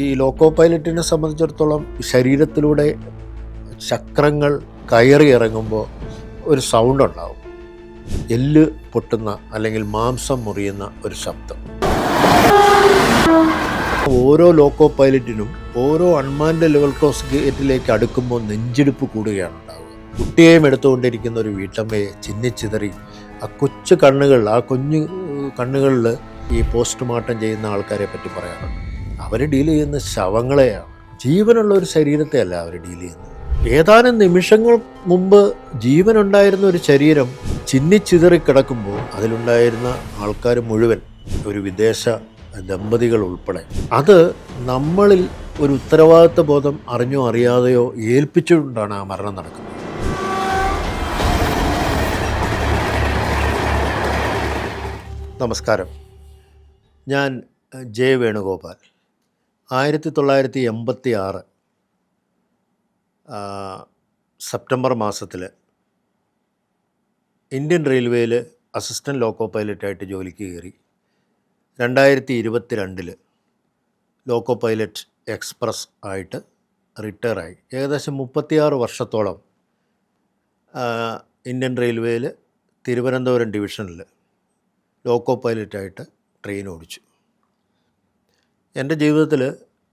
ഈ ലോക്കോ പൈലറ്റിനെ സംബന്ധിച്ചിടത്തോളം ശരീരത്തിലൂടെ ചക്രങ്ങൾ കയറി ഇറങ്ങുമ്പോൾ ഒരു സൗണ്ട് ഉണ്ടാവും. എല്ല് പൊട്ടുന്ന അല്ലെങ്കിൽ മാംസം മുറിയുന്ന ഒരു ശബ്ദം. ഓരോ ലോക്കോ പൈലറ്റിനും ഓരോ അൺമാൻഡ് ലെവൽ ക്രോസ് ഗേറ്റിലേക്ക് അടുക്കുമ്പോൾ നെഞ്ചിടിപ്പ് കൂടുകയാണ് ഉണ്ടാവുക. കുട്ടിയെയും എടുത്തുകൊണ്ടിരിക്കുന്ന ഒരു വീട്ടമ്മയെ ചിന്നിച്ചിതറി ആ കൊച്ചു കണ്ണുകൾ, ആ കുഞ്ഞു കണ്ണുകളിൽ ഈ പോസ്റ്റ്മോർട്ടം ചെയ്യുന്ന ആൾക്കാരെ പറ്റി പറയാറുണ്ട്. അവർ ഡീൽ ചെയ്യുന്ന ശവങ്ങളെയാണ്, ജീവനുള്ള ഒരു ശരീരത്തെ അല്ല അവർ ഡീൽ ചെയ്യുന്നത്. ഏതാനും നിമിഷങ്ങൾ മുമ്പ് ജീവനുണ്ടായിരുന്ന ഒരു ശരീരം ചിന്നിച്ചിതറി കിടക്കുമ്പോൾ അതിലുണ്ടായിരുന്ന ആൾക്കാർ മുഴുവൻ, ഒരു വിദേശ ദമ്പതികൾ ഉൾപ്പെടെ, അത് നമ്മളിൽ ഒരു ഉത്തരവാദിത്വ ബോധം അറിഞ്ഞോ അറിയാതെയോ ഏൽപ്പിച്ചുകൊണ്ടാണ് ആ മരണം നടക്കുന്നത്. നമസ്കാരം, ഞാൻ ജെ വേണുഗോപാൽ. 1986 സെപ്റ്റംബർ മാസത്തിൽ ഇന്ത്യൻ റെയിൽവേയിൽ അസിസ്റ്റൻറ്റ് ലോക്കോ പൈലറ്റായിട്ട് ജോലിക്ക് കയറി. 2022 ലോക്കോ പൈലറ്റ് എക്സ്പ്രസ് ആയിട്ട് റിട്ടയറായി. ഏകദേശം 36 വർഷത്തോളം ഇന്ത്യൻ റെയിൽവേയിൽ തിരുവനന്തപുരം ഡിവിഷനിൽ ലോക്കോ പൈലറ്റായിട്ട് ട്രെയിൻ ഓടിച്ചു. എൻ്റെ ജീവിതത്തിൽ,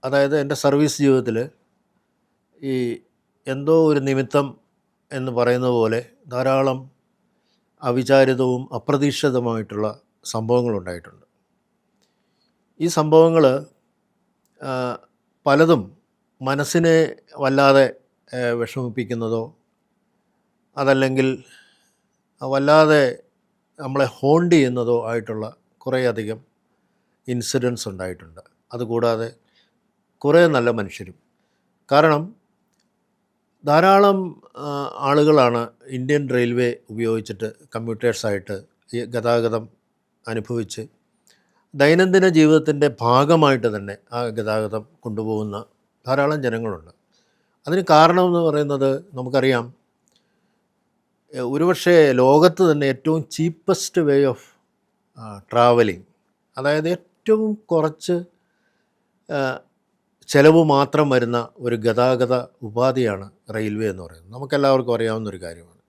അതായത് എൻ്റെ സർവീസ് ജീവിതത്തിൽ, ഈ എന്തോ ഒരു നിമിത്തം എന്ന് പറയുന്നത് പോലെ ധാരാളം അവിചാരിതവും അപ്രതീക്ഷിതവുമായിട്ടുള്ള സംഭവങ്ങളുണ്ടായിട്ടുണ്ട്. ഈ സംഭവങ്ങൾ പലതും മനസ്സിനെ വല്ലാതെ വിഷമിപ്പിക്കുന്നതോ അതല്ലെങ്കിൽ വല്ലാതെ നമ്മളെ ഹോണ്ട് ചെയ്യുന്നതോ ആയിട്ടുള്ള കുറേയധികം ഇൻസിഡൻസ് ഉണ്ടായിട്ടുണ്ട്. അതുകൂടാതെ കുറേ നല്ല മനുഷ്യരും. കാരണം ധാരാളം ആളുകളാണ് ഇന്ത്യൻ റെയിൽവേ ഉപയോഗിച്ചിട്ട് കമ്മ്യൂട്ടേഴ്സായിട്ട് ഈ ഗതാഗതം അനുഭവിച്ച് ദൈനംദിന ജീവിതത്തിൻ്റെ ഭാഗമായിട്ട് തന്നെ ആ ഗതാഗതം കൊണ്ടുപോകുന്ന ധാരാളം ജനങ്ങളുണ്ട്. അതിന് കാരണമെന്ന് പറയുന്നത് നമുക്കറിയാം, ഒരുപക്ഷെ ലോകത്ത് തന്നെ ഏറ്റവും ചീപ്പസ്റ്റ് വേ ഓഫ് ട്രാവലിംഗ്, അതായത് ഏറ്റവും കുറച്ച് ചിലവ് മാത്രം വരുന്ന ഒരു ഗതാഗത ഉപാധിയാണ് റെയിൽവേ എന്ന് പറയുന്നത്. നമുക്കെല്ലാവർക്കും അറിയാവുന്ന ഒരു കാര്യമാണ്.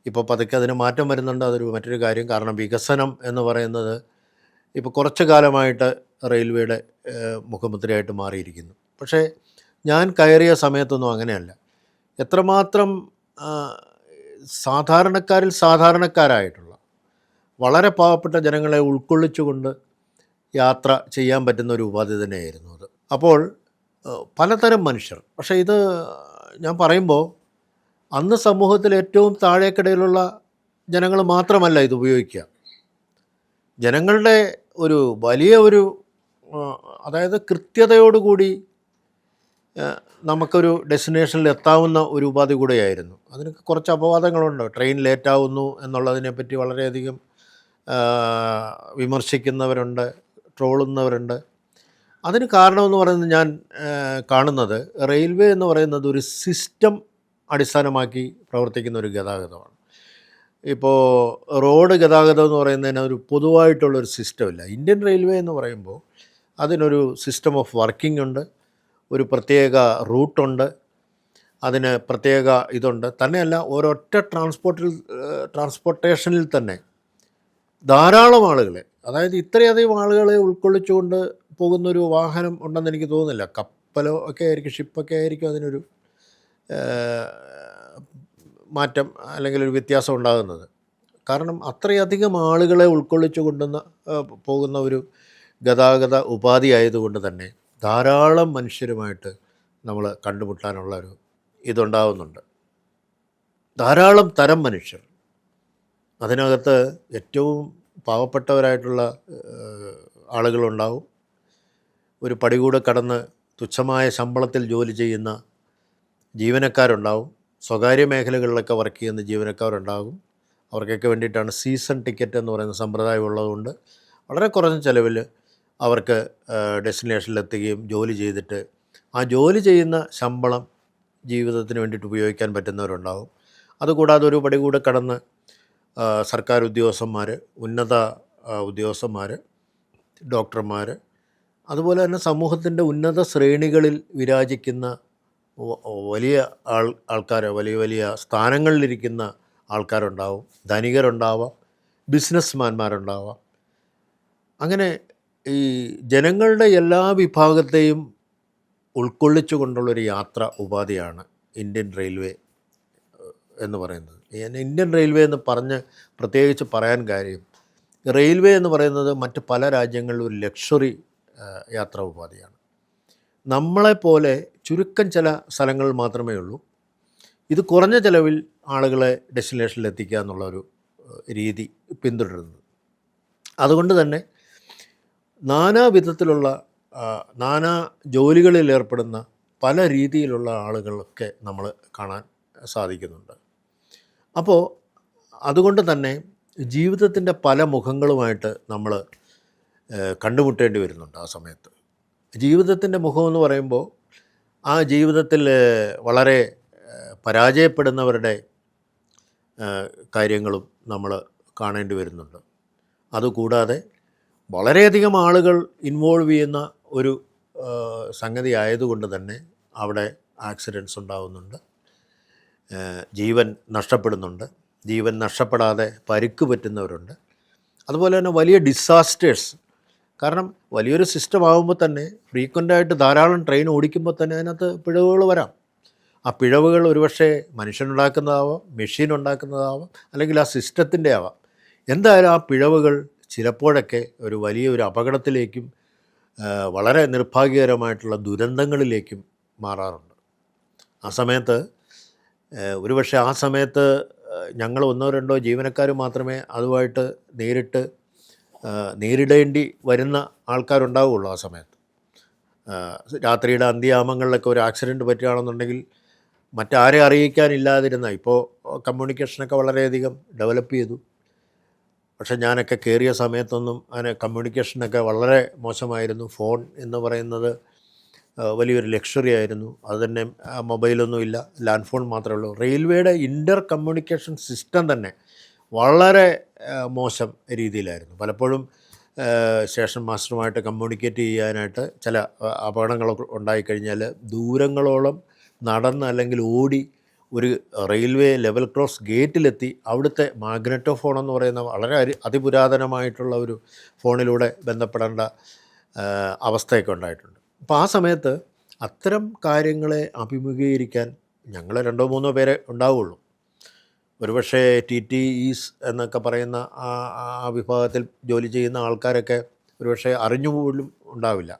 ഇപ്പോൾ പതുക്കെ അതിന് മാറ്റം വരുന്നുണ്ട്, അതൊരു മറ്റൊരു കാര്യം. കാരണം വികസനം എന്ന് പറയുന്നത് ഇപ്പോൾ കുറച്ച് കാലമായിട്ട് റെയിൽവേയുടെ മുഖമുദ്രയായിട്ട് മാറിയിരിക്കുന്നു. പക്ഷേ ഞാൻ കയറിയ സമയത്തൊന്നും അങ്ങനെയല്ല. എത്രമാത്രം സാധാരണക്കാരിൽ സാധാരണക്കാരായിട്ടുള്ള വളരെ പാവപ്പെട്ട ജനങ്ങളെ ഉൾക്കൊള്ളിച്ചുകൊണ്ട് യാത്ര ചെയ്യാൻ പറ്റുന്ന ഒരു ഉപാധി തന്നെയായിരുന്നു അത്. അപ്പോൾ പലതരം മനുഷ്യർ. പക്ഷേ ഇത് ഞാൻ പറയുമ്പോൾ അന്ന് സമൂഹത്തിൽ ഏറ്റവും താഴേക്കിടയിലുള്ള ജനങ്ങൾ മാത്രമല്ല ഇത് ഉപയോഗിക്കുക. ജനങ്ങളുടെ ഒരു വലിയ ഒരു, അതായത് കൃത്യതയോടുകൂടി നമുക്കൊരു ഡെസ്റ്റിനേഷനിൽ എത്താവുന്ന ഒരു ഉപാധി കൂടെയായിരുന്നു. അതിന് കുറച്ച് അപവാദങ്ങളുണ്ട്. ട്രെയിൻ ലേറ്റാവുന്നു എന്നുള്ളതിനെപ്പറ്റി വളരെയധികം വിമർശിക്കുന്നവരുണ്ട്, ട്രോളുന്നവരുണ്ട്. അതിന് കാരണമെന്ന് പറയുന്നത് ഞാൻ കാണുന്നത്, റെയിൽവേ എന്ന് പറയുന്നത് ഒരു സിസ്റ്റം അടിസ്ഥാനമാക്കി പ്രവർത്തിക്കുന്ന ഒരു ഗതാഗതമാണ്. ഇപ്പോൾ റോഡ് ഗതാഗതം എന്ന് പറയുന്നതിന് ഒരു പൊതുവായിട്ടുള്ളൊരു സിസ്റ്റമില്ല. ഇന്ത്യൻ റെയിൽവേ എന്ന് പറയുമ്പോൾ അതിനൊരു സിസ്റ്റം ഓഫ് വർക്കിംഗ് ഉണ്ട്, ഒരു പ്രത്യേക റൂട്ടുണ്ട്, അതിന് പ്രത്യേക ഇതുണ്ട്. തന്നെയല്ല, ഒരൊറ്റ ട്രാൻസ്പോർട്ടേഷനിൽ തന്നെ ധാരാളം ആളുകളെ, അതായത് ഇത്രയധികം ആളുകളെ ഉൾക്കൊള്ളിച്ചുകൊണ്ട് പോകുന്നൊരു വാഹനം ഉണ്ടെന്ന് എനിക്ക് തോന്നുന്നില്ല. കപ്പലോ ഒക്കെ ആയിരിക്കും, ഷിപ്പൊക്കെ ആയിരിക്കും അതിനൊരു മാറ്റം അല്ലെങ്കിൽ ഒരു വ്യത്യാസം ഉണ്ടാകുന്നത്. കാരണം അത്രയധികം ആളുകളെ ഉൾക്കൊള്ളിച്ചു പോകുന്ന ഒരു ഗതാഗത ഉപാധി ആയതുകൊണ്ട് തന്നെ ധാരാളം മനുഷ്യരുമായിട്ട് നമ്മൾ കണ്ടുമുട്ടാനുള്ളൊരു ഇതുണ്ടാകുന്നുണ്ട്. ധാരാളം തരം മനുഷ്യർ. അതിനകത്ത് ഏറ്റവും പാവപ്പെട്ടവരായിട്ടുള്ള ആളുകളുണ്ടാവും. ഒരു പടി കൂടെ കടന്ന് തുച്ഛമായ ശമ്പളത്തിൽ ജോലി ചെയ്യുന്ന ജീവനക്കാരുണ്ടാവും. സ്വകാര്യ മേഖലകളിലൊക്കെ വർക്ക് ചെയ്യുന്ന ജീവനക്കാരുണ്ടാകും. അവർക്കൊക്കെ വേണ്ടിയിട്ടാണ് സീസൺ ടിക്കറ്റ് എന്ന് പറയുന്ന സമ്പ്രദായം ഉള്ളതുകൊണ്ട് വളരെ കുറഞ്ഞ ചിലവിൽ അവർക്ക് ഡെസ്റ്റിനേഷനിലെത്തുകയും ജോലി ചെയ്തിട്ട് ആ ജോലി ചെയ്യുന്ന ശമ്പളം ജീവിതത്തിന് വേണ്ടിയിട്ട് ഉപയോഗിക്കാൻ പറ്റുന്നവരുണ്ടാവും. അതുകൂടാതെ ഒരു പടി കൂടെ കടന്ന് സർക്കാർ ഉദ്യോഗസ്ഥന്മാർ, ഉന്നത ഉദ്യോഗസ്ഥന്മാർ, ഡോക്ടർമാർ, അതുപോലെ തന്നെ സമൂഹത്തിൻ്റെ ഉന്നത ശ്രേണികളിൽ വിരാജിക്കുന്ന വലിയ ആൾക്കാർ, വലിയ വലിയ സ്ഥാനങ്ങളിലിരിക്കുന്ന ആൾക്കാരുണ്ടാവും, ധനികരുണ്ടാവാം, ബിസിനസ്മാന്മാരുണ്ടാവാം. അങ്ങനെ ഈ ജനങ്ങളുടെ എല്ലാ വിഭാഗത്തെയും ഉൾക്കൊള്ളിച്ചുകൊണ്ടുള്ളൊരു യാത്ര ഉപാധിയാണ് ഇന്ത്യൻ റെയിൽവേ എന്ന് പറയുന്നത്. ഇന്ത്യൻ റെയിൽവേ എന്ന് പറഞ്ഞ് പ്രത്യേകിച്ച് പറയാൻ കാര്യം, റെയിൽവേ എന്ന് പറയുന്നത് മറ്റ് പല രാജ്യങ്ങളിലും ഒരു ലക്ഷറി യാത്രാ ഉപാധിയാണ്. നമ്മളെപ്പോലെ ചുരുക്കം ചില സ്ഥലങ്ങളിൽ മാത്രമേ ഉള്ളൂ ഇത് കുറഞ്ഞ ചിലവിൽ ആളുകളെ ഡെസ്റ്റിനേഷനിൽ എത്തിക്കുക എന്നുള്ളൊരു രീതി പിന്തുടരുന്നത്. അതുകൊണ്ട് തന്നെ നാനാ വിധത്തിലുള്ള നാനാ ജോലികളിൽ ഏർപ്പെടുന്ന പല രീതിയിലുള്ള ആളുകളൊക്കെ നമ്മൾ കാണാൻ സാധിക്കുന്നുണ്ട്. അപ്പോൾ അതുകൊണ്ട് തന്നെ ജീവിതത്തിൻ്റെ പല മുഖങ്ങളുമായിട്ട് നമ്മൾ കണ്ടുമുട്ടേണ്ടി വരുന്നുണ്ട്. ആ സമയത്ത് ജീവിതത്തിൻ്റെ മുഖമെന്ന് പറയുമ്പോൾ ആ ജീവിതത്തിൽ വളരെ പരാജയപ്പെടുന്നവരുടെ കാര്യങ്ങളും നമ്മൾ കാണേണ്ടി വരുന്നുണ്ട്. അതുകൂടാതെ വളരെയധികം ആളുകൾ ഇൻവോൾവ് ചെയ്യുന്ന ഒരു സംഗതി ആയതുകൊണ്ട് തന്നെ അവിടെ ആക്സിഡൻറ്റ്സ് ഉണ്ടാകുന്നുണ്ട്, ജീവൻ നഷ്ടപ്പെടുന്നുണ്ട്, ജീവൻ നഷ്ടപ്പെടാതെ പരിക്ക് പറ്റുന്നവരുണ്ട്. അതുപോലെ തന്നെ വലിയ ഡിസാസ്റ്റേഴ്സ്, കാരണം വലിയൊരു സിസ്റ്റം ആകുമ്പോൾ തന്നെ ഫ്രീക്വൻ്റായിട്ട് ധാരാളം ട്രെയിൻ ഓടിക്കുമ്പോൾ തന്നെ അതിനകത്ത് പിഴവുകൾ വരാം. ആ പിഴവുകൾ ഒരുപക്ഷെ മനുഷ്യനുണ്ടാക്കുന്നതാവാം, മെഷീൻ ഉണ്ടാക്കുന്നതാവാം, അല്ലെങ്കിൽ ആ സിസ്റ്റത്തിൻ്റെ ആവാം. എന്തായാലും ആ പിഴവുകൾ ചിലപ്പോഴൊക്കെ ഒരു വലിയൊരു അപകടത്തിലേക്കും വളരെ നിർഭാഗ്യകരമായിട്ടുള്ള ദുരന്തങ്ങളിലേക്കും മാറാറുണ്ട്. ആ സമയത്ത് ഒരുപക്ഷെ ആ സമയത്ത് ഞങ്ങൾ 1-2 ജീവനക്കാർ മാത്രമേ അതുമായിട്ട് നേരിടേണ്ടി വരുന്ന ആൾക്കാരുണ്ടാവുകയുള്ളൂ. ആ സമയത്ത് രാത്രിയുടെ അന്ത്യയാമങ്ങളിലൊക്കെ ഒരു ആക്സിഡൻറ്റ് പറ്റുകയാണെന്നുണ്ടെങ്കിൽ മറ്റാരെ അറിയിക്കാനില്ലാതിരുന്ന, ഇപ്പോൾ കമ്മ്യൂണിക്കേഷനൊക്കെ വളരെയധികം ഡെവലപ്പ് ചെയ്തു. പക്ഷെ ഞാനൊക്കെ കയറിയ സമയത്തൊന്നും അങ്ങനെ കമ്മ്യൂണിക്കേഷനൊക്കെ വളരെ മോശമായിരുന്നു. ഫോൺ എന്ന് പറയുന്നത് വലിയൊരു ലക്ഷറി ആയിരുന്നു. അത് തന്നെ മൊബൈലൊന്നുമില്ല, ലാൻഡ് ഫോൺ മാത്രമേ ഉള്ളൂ. റെയിൽവേയുടെ ഇൻ്റർ കമ്മ്യൂണിക്കേഷൻ സിസ്റ്റം തന്നെ വളരെ മോശം രീതിയിലായിരുന്നു. പലപ്പോഴും സ്റ്റേഷൻ മാസ്റ്ററുമായിട്ട് കമ്മ്യൂണിക്കേറ്റ് ചെയ്യാനായിട്ട് ചില അപകടങ്ങളൊക്കെ ഉണ്ടായിക്കഴിഞ്ഞാൽ ദൂരങ്ങളോളം നടന്ന് അല്ലെങ്കിൽ ഓടി ഒരു റെയിൽവേ ലെവൽ ക്രോസ് ഗേറ്റിലെത്തി അവിടുത്തെ മാഗ്നറ്റോ ഫോൺ എന്ന് പറയുന്ന വളരെ അതിപുരാതനമായിട്ടുള്ള ഒരു ഫോണിലൂടെ ബന്ധപ്പെടേണ്ട അവസ്ഥയൊക്കെ ഉണ്ടായിട്ടുണ്ട്. അപ്പോൾ ആ സമയത്ത് അത്തരം കാര്യങ്ങളെ അഭിമുഖീകരിക്കാൻ ഞങ്ങൾ 2-3 പേരെ ഉണ്ടാവുകയുള്ളൂ. ഒരുപക്ഷെ TTEs എന്നൊക്കെ പറയുന്ന ആ വിഭാഗത്തിൽ ജോലി ചെയ്യുന്ന ആൾക്കാരൊക്കെ ഒരുപക്ഷെ അറിഞ്ഞുപോലും ഉണ്ടാവില്ല.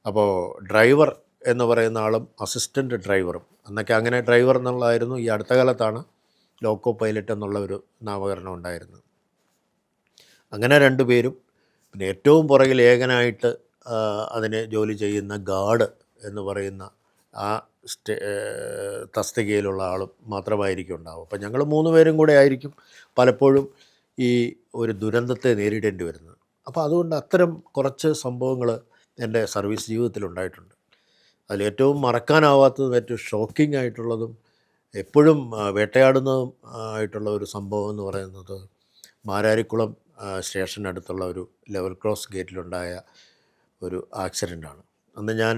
അപ്പോൾ ഡ്രൈവർ എന്ന് പറയുന്ന ആളും അസിസ്റ്റൻ്റ് ഡ്രൈവറും എന്നൊക്കെ, അങ്ങനെ ഡ്രൈവർ എന്നുള്ളതായിരുന്നു. ഈ അടുത്ത കാലത്താണ് ലോക്കോ പൈലറ്റ് എന്നുള്ള ഒരു നാമകരണം ഉണ്ടായിരുന്നത്. അങ്ങനെ 2 പേരും, പിന്നെ ഏറ്റവും പുറകിൽ ഏകനായിട്ട് അതിന് ജോലി ചെയ്യുന്ന ഗാർഡ് എന്ന് പറയുന്ന ആ തസ്തികയിലുള്ള ആളും മാത്രമായിരിക്കും ഉണ്ടാവും. അപ്പം ഞങ്ങൾ 3 പേരും കൂടെ ആയിരിക്കും പലപ്പോഴും ഈ ഒരു ദുരന്തത്തെ നേരിടേണ്ടി വരുന്നത്. അപ്പോൾ അതുകൊണ്ട് അത്തരം കുറച്ച് സംഭവങ്ങൾ എൻ്റെ സർവീസ് ജീവിതത്തിലുണ്ടായിട്ടുണ്ട്. അതിലേറ്റവും മറക്കാനാവാത്തതും ഏറ്റവും ഷോക്കിംഗ് ആയിട്ടുള്ളതും എപ്പോഴും വേട്ടയാടുന്നതും ആയിട്ടുള്ള ഒരു സംഭവം എന്ന് പറയുന്നത് മാരാരിക്കുളം സ്റ്റേഷനടുത്തുള്ള ഒരു ലെവൽ ക്രോസ് ഗേറ്റിലുണ്ടായ ഒരു ആക്സിഡൻ്റാണ്. അന്ന് ഞാൻ